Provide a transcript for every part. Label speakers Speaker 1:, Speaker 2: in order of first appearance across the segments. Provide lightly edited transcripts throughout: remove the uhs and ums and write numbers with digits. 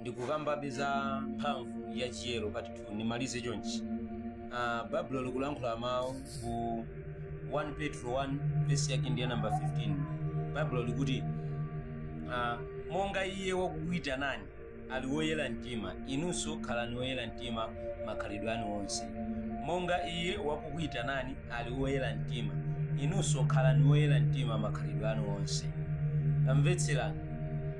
Speaker 1: ndikukambabe za mphamvu ya chiyero part 2 nimalize chonchi. Baibulo likulankhula mawu ku 1 Petro 1 verse yake ndiye namba 15. Baibulo likuti monga iye wakukuyitanani ali woyera mtima, inunso khalani woyera mtima makhalidwe anu onse. Monga iye wakukuyitanani ali woyera mtima, inunso khalani woyera mtima makhalidwe anu onse. Tamvetserani,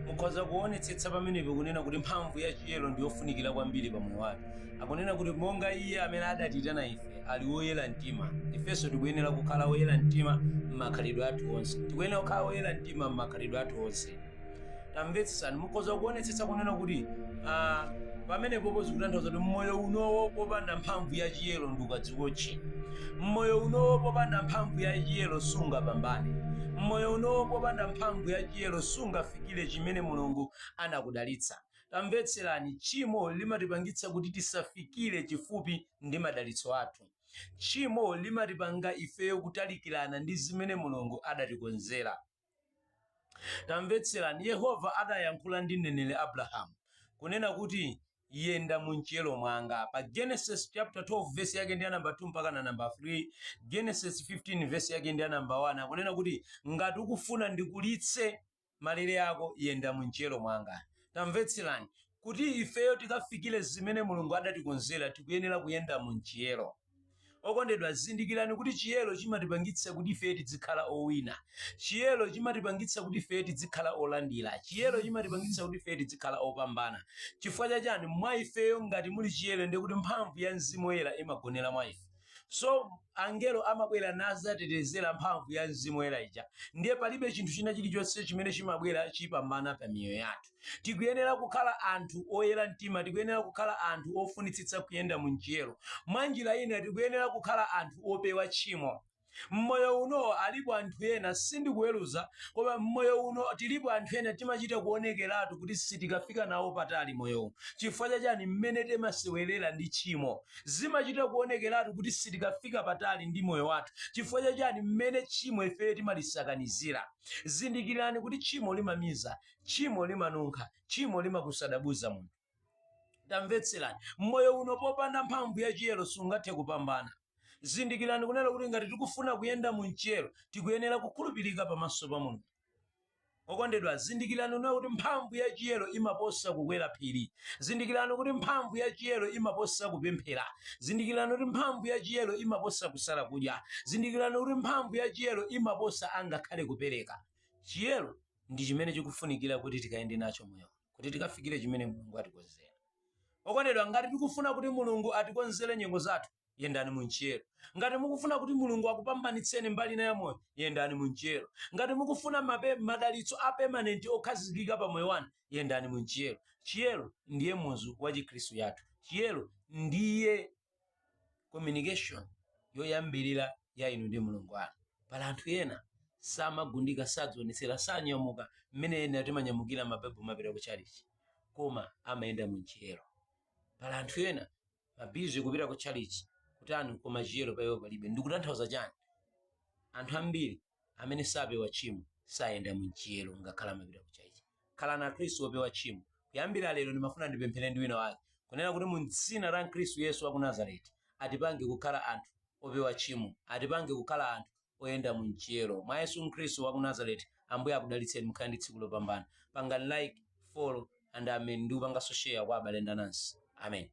Speaker 1: mukhoza kuonetsetsa pamenepo kunena kuti mphamvu ya chiyero ndiyofunikira kwambiri pa moyo wake. Akunena kuti monga iye amene adatiyitana ife ali woyera mtima, ifenso tikuyenera kukhala woyera mtima m'makhalidwe athu onse. Tikuyenera kukhala woyera mtima m'makhalidwe athu onse. Tamvetsani, mukhoza kuonetsetsa kunena kuti pamenepo zikutanthauza kuti mmoyo unowo popanda mphamvu ya chiyero ndi ukadzikotche. Mmoyo unowo popanda mphamvu ya chiyero sungapambane. Mmoyo unowo popanda mphamvu ya chiyero sungafikire chimene Mulungu anakudalitsa. Tamvetserani, tchimo limatipangitsa kuti tisafikire chifupi ndi madalitso athu. Tchimo limatipanga ifeyo kutalikirana ndi zimene Mulungu adatikonzera. Tamvetserani, Yehova adayankhula ndi mneneri Abrahamu kunena kuti yenda munchiyero mwanga pa Genesis chapter 12 verse yake ndi namba 2 mpaka na namba 3, Genesis 15 verse yake ndi namba 1. Akunena kuti ngati ukufuna ndikulitse malire ako, yenda munchiyero mwanga. Tamvetserani, kuti ifeyo tikafikire zimene Mulungu adatikonzera tikuyenera kuyenda munchiyero. Okondedwa, zindikirani kuti chiyero chimatipangitsa kuti ife tizikhala owina. Chiyero chimatipangitsa kuti ife tizikhala olandira. Chiyero chimatipangitsa kuti ife tizikhala opambana. Chifukwa chani? Mwa ifeyo ngati muli chiyero ndi kuti mphamvu ya Mzimu Woyera imagonera mwa ife. So angelo amabwera nazatetezera mphamvu ya Mzimu Woyera ija. Ndiye palibe chinthu china chilichonse chimene chimabwera chipambana pa miyoyo yathu. Tikuyenera kukhala anthu oyera mtima, tikuyenera kukhala anthu ofunitsitsa kuyenda munchiyero. Mwa njira ina tikuyenera kukhala anthu opewa tchimo. Mmoyo uno alipo anthu ena, sindikuweruza, koma mmoyo uno tilipo anthu ena timachita kuonekeratu kuti sitikafika nawo patali moyo. Chifukwa chani? Mmene timasewerera ndi tchimo zimachita kuonekeratu kuti sitikafika patali ndi moyo wathu. Chifukwa chani? Mmene tchimo ife timalisakanizira. Zindikirani kuti tchimo limamiza, tchimo limanunkha, tchimo limakusadabuza munthu. Tamvetserani, mmoyo uno popanda mphamvu ya chiyero sungathe kupambana. Zindikirani kunena kuti ngati tikufuna kuyenda munchiyero tikuyenera kukhulupirika pamaso pa Mulungu. Okondedwa, zindikirani kunena kuti mphamvu ya chiyero imaposa kukwera phiri. Zindikirani kuti mphamvu ya chiyero imaposa kupemphera. Zindikirani kuti mphamvu ya chiyero imaposa kusala kudya. Zindikirani kuti mphamvu ya chiyero imaposa angakhale kupereka. Chiyero ndi chimene chikufunikira kuti tikayende nacho moyo, kuti tikafikire chimene Mulungu atikonzera. Okondedwa, ngati tikufuna kuti Mulungu atikonzere nyengo zathu, yendani munchiyero. Ngati mukufuna kuti Mulungu akupambanitseni mbali na ya moyo, yendani munchiyero. Ngati mukufuna madalitso a permanent okhazikika pa moyo wanu, yendani munchiyero. Chiyero ndiye muzu wa Chikhristu yathu. Chiyero ndiye communication yoyambirira ya inu ndi Mulungu wanu. Pala anthu ena samagundika, sadzionetsera, sanyamuka mmene ena timanyamukira mabaibu mapita kuchalichi, koma amayenda munchiyero. Pala anthu ena mabizi kupita kuchalichi kutani, koma chiyero pa iwo palibe. Ndikutanthauza chani? Anthu ambiri amene sapewa tchimo sayenda munchiyero ngakhala mapita kuchalichi. Khalani Akhristu opewa tchimo. Kuyambira lero ndimafuna ndipemphere ndi wina wake kunena kuti mu dzina la Khristu Yesu wa ku Nazareti atipange kukhala anthu opewa tchimo, atipange kukhala anthu oyenda munchiyero. Mwa Yesu Khristu wa ku Nazareti, Ambuye akudalitseni mukhale ndi tsiku lopambana. Pangani like, follow and amen, ndi kupanga share kwa abale ndi anansi. Amen.